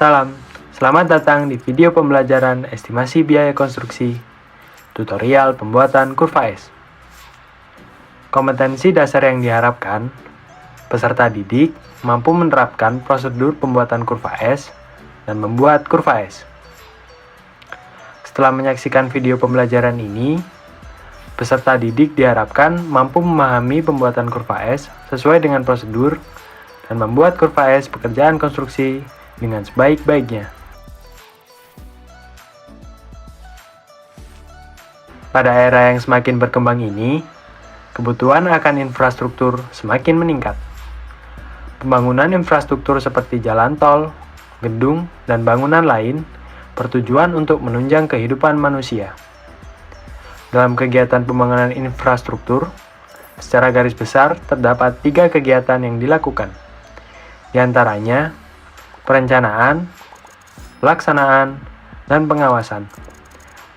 Salam, selamat datang di video pembelajaran estimasi biaya konstruksi, tutorial pembuatan kurva S. Kompetensi dasar yang diharapkan, peserta didik mampu menerapkan prosedur pembuatan kurva S dan membuat kurva S. Setelah menyaksikan video pembelajaran ini, peserta didik diharapkan mampu memahami pembuatan kurva S sesuai dengan prosedur dan membuat kurva S pekerjaan konstruksi dengan sebaik-baiknya. Pada era yang semakin berkembang ini, kebutuhan akan infrastruktur semakin meningkat. Pembangunan infrastruktur seperti jalan tol, gedung, dan bangunan lain bertujuan untuk menunjang kehidupan manusia. Dalam kegiatan pembangunan infrastruktur, secara garis besar terdapat 3 kegiatan yang dilakukan. Di antaranya, perencanaan, pelaksanaan, dan pengawasan.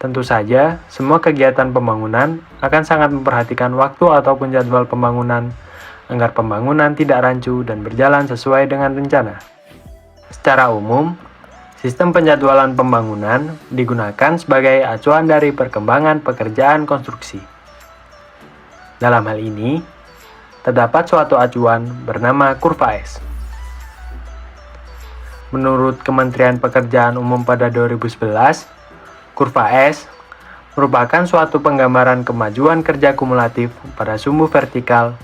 Tentu saja, semua kegiatan pembangunan akan sangat memperhatikan waktu ataupun jadwal pembangunan agar pembangunan tidak rancu dan berjalan sesuai dengan rencana. Secara umum, sistem penjadwalan pembangunan digunakan sebagai acuan dari perkembangan pekerjaan konstruksi. Dalam hal ini, terdapat suatu acuan bernama kurva S. Menurut Kementerian Pekerjaan Umum pada 2011, kurva S merupakan suatu penggambaran kemajuan kerja kumulatif pada sumbu vertikal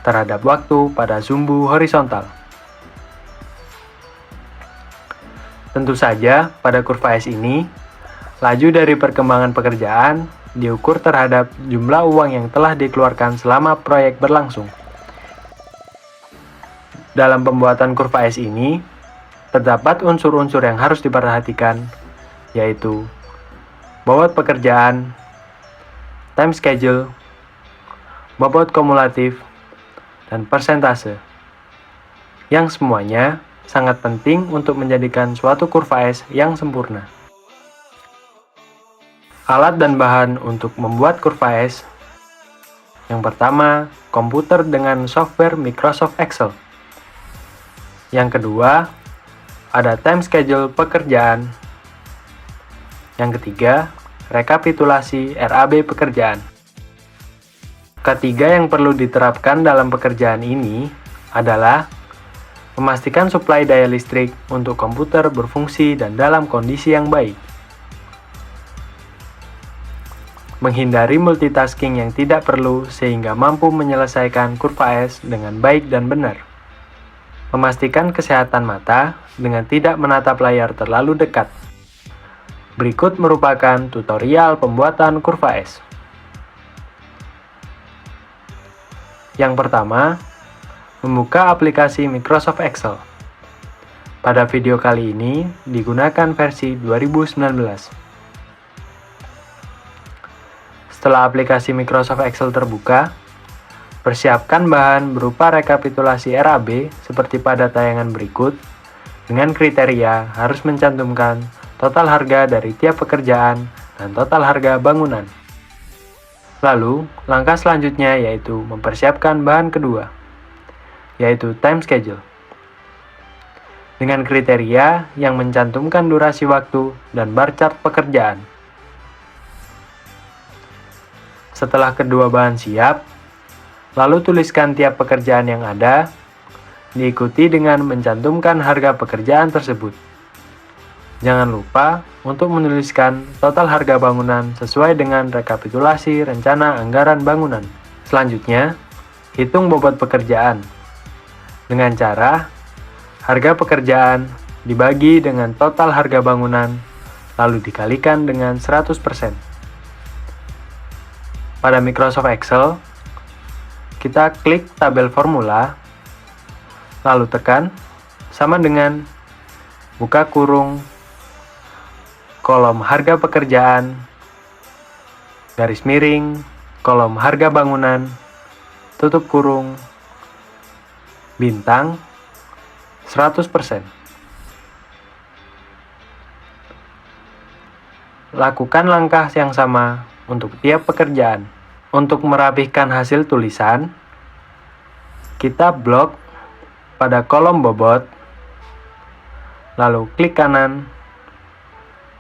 terhadap waktu pada sumbu horizontal. Tentu saja, pada kurva S ini, laju dari perkembangan pekerjaan diukur terhadap jumlah uang yang telah dikeluarkan selama proyek berlangsung. Dalam pembuatan kurva S ini, terdapat unsur-unsur yang harus diperhatikan, yaitu bobot pekerjaan, time schedule, bobot kumulatif, dan persentase, yang semuanya sangat penting untuk menjadikan suatu kurva S yang sempurna. Alat dan bahan untuk membuat kurva S. Yang pertama, komputer dengan software Microsoft Excel. Yang kedua, ada time schedule pekerjaan. Yang ketiga, rekapitulasi RAB pekerjaan. Ketiga yang perlu diterapkan dalam pekerjaan ini adalah memastikan suplai daya listrik untuk komputer berfungsi dan dalam kondisi yang baik. Menghindari multitasking yang tidak perlu sehingga mampu menyelesaikan kurva S dengan baik dan benar. Memastikan kesehatan mata dengan tidak menatap layar terlalu dekat. Berikut merupakan tutorial pembuatan kurva S. Yang pertama, membuka aplikasi Microsoft Excel. Pada video kali ini digunakan versi 2019. Setelah aplikasi Microsoft Excel terbuka, persiapkan bahan berupa rekapitulasi RAB seperti pada tayangan berikut, dengan kriteria harus mencantumkan total harga dari tiap pekerjaan dan total harga bangunan. Lalu, langkah selanjutnya yaitu mempersiapkan bahan kedua, yaitu time schedule, dengan kriteria yang mencantumkan durasi waktu dan bar chart pekerjaan. Setelah kedua bahan siap, lalu tuliskan tiap pekerjaan yang ada, diikuti dengan mencantumkan harga pekerjaan tersebut. Jangan lupa untuk menuliskan total harga bangunan sesuai dengan rekapitulasi rencana anggaran bangunan. Selanjutnya, hitung bobot pekerjaan. Dengan cara, harga pekerjaan dibagi dengan total harga bangunan, lalu dikalikan dengan 100%. Pada Microsoft Excel, kita klik tabel formula, lalu tekan sama dengan buka kurung, kolom harga pekerjaan, garis miring, kolom harga bangunan, tutup kurung, bintang, 100%. Lakukan langkah yang sama untuk tiap pekerjaan. Untuk merapihkan hasil tulisan, kita blok pada kolom bobot, lalu klik kanan,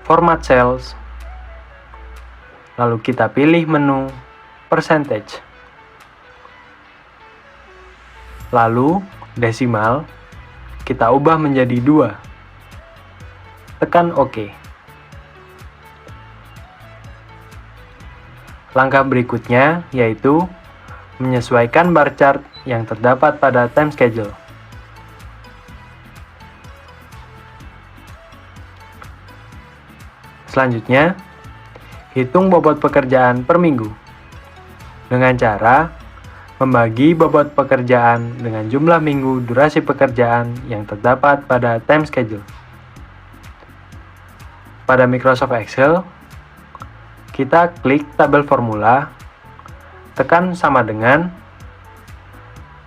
Format Cells, lalu kita pilih menu Percentage, lalu desimal kita ubah menjadi 2, tekan OK. Langkah berikutnya yaitu menyesuaikan bar chart yang terdapat pada time schedule. Selanjutnya, hitung bobot pekerjaan per minggu dengan cara membagi bobot pekerjaan dengan jumlah minggu durasi pekerjaan yang terdapat pada time schedule. Pada Microsoft Excel, kita klik tabel formula, tekan sama dengan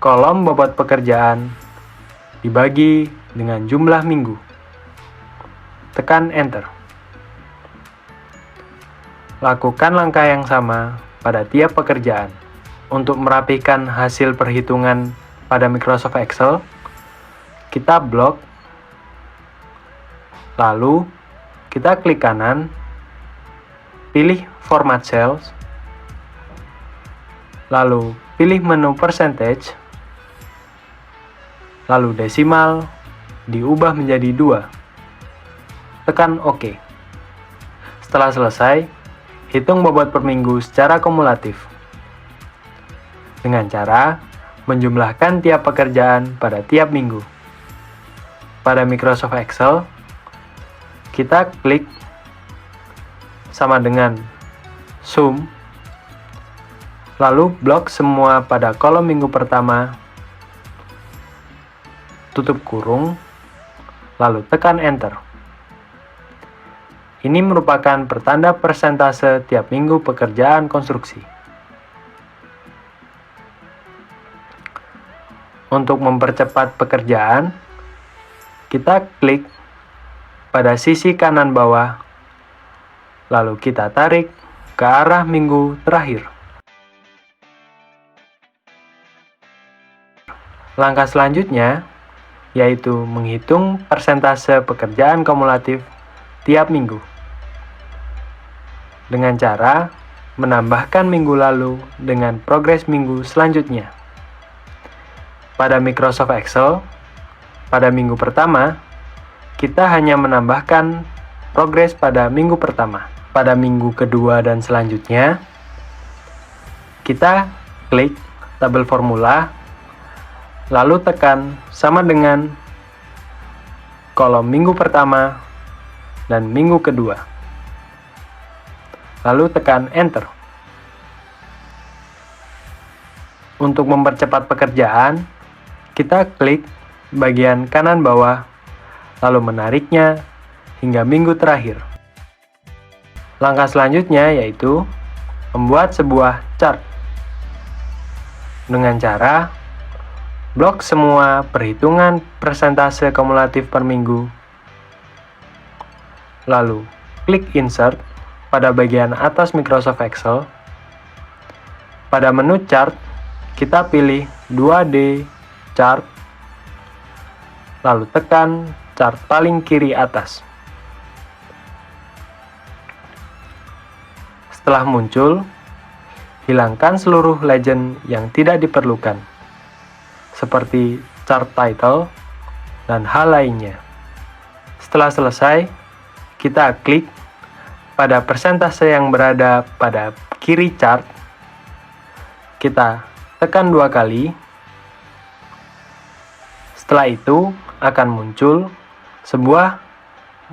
kolom bobot pekerjaan dibagi dengan jumlah minggu. Tekan Enter. Lakukan langkah yang sama pada tiap pekerjaan. Untuk merapikan hasil perhitungan pada Microsoft Excel, kita blok, lalu kita klik kanan, pilih Format Cells, lalu pilih menu Percentage, lalu desimal diubah menjadi 2. Tekan OK. Setelah selesai, hitung bobot per minggu secara kumulatif dengan cara menjumlahkan tiap pekerjaan pada tiap minggu. Pada Microsoft Excel, kita klik sama dengan sum, lalu blok semua pada kolom minggu pertama, tutup kurung, lalu tekan Enter. Ini merupakan pertanda persentase tiap minggu pekerjaan konstruksi. Untuk mempercepat pekerjaan, kita klik pada sisi kanan bawah, lalu kita tarik ke arah minggu terakhir. Langkah selanjutnya yaitu menghitung persentase pekerjaan kumulatif tiap minggu dengan cara menambahkan minggu lalu dengan progres minggu selanjutnya. Pada Microsoft Excel, pada minggu pertama, kita hanya menambahkan progres pada minggu pertama. Pada minggu kedua dan selanjutnya, kita klik tabel formula, lalu tekan sama dengan kolom minggu pertama dan minggu kedua. Lalu tekan Enter. Untuk mempercepat pekerjaan, kita klik bagian kanan bawah, lalu menariknya hingga minggu terakhir. Langkah selanjutnya yaitu membuat sebuah chart dengan cara blok semua perhitungan persentase kumulatif per minggu, lalu klik Insert pada bagian atas Microsoft Excel. Pada menu Chart, kita pilih 2D Chart, lalu tekan chart paling kiri atas. Setelah muncul, hilangkan seluruh legend yang tidak diperlukan, seperti chart title dan hal lainnya. Setelah selesai, kita klik pada persentase yang berada pada kiri chart, kita tekan 2 kali. Setelah itu akan muncul sebuah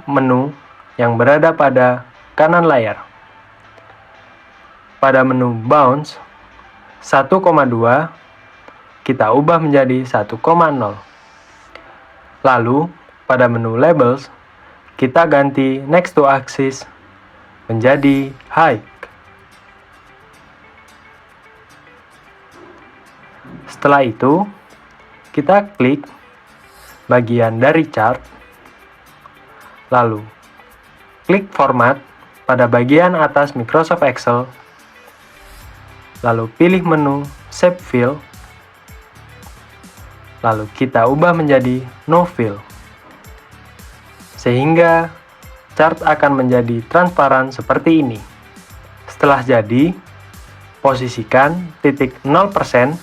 menu yang berada pada kanan layar. Pada menu Bounce 1,2 kita ubah menjadi 1,0. Lalu pada menu Labels kita ganti Next to Axis menjadi Height. Setelah itu, kita klik bagian dari chart, lalu klik Format pada bagian atas Microsoft Excel, lalu pilih menu Shape Fill, lalu kita ubah menjadi No Fill. sehingga chart akan menjadi transparan seperti ini. Setelah jadi, posisikan titik 0%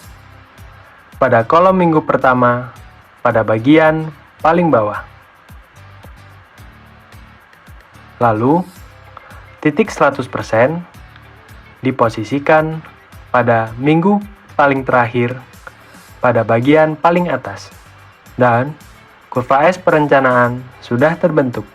pada kolom minggu pertama pada bagian paling bawah. Lalu, titik 100% diposisikan pada minggu paling terakhir pada bagian paling atas. Dan kurva S perencanaan sudah terbentuk.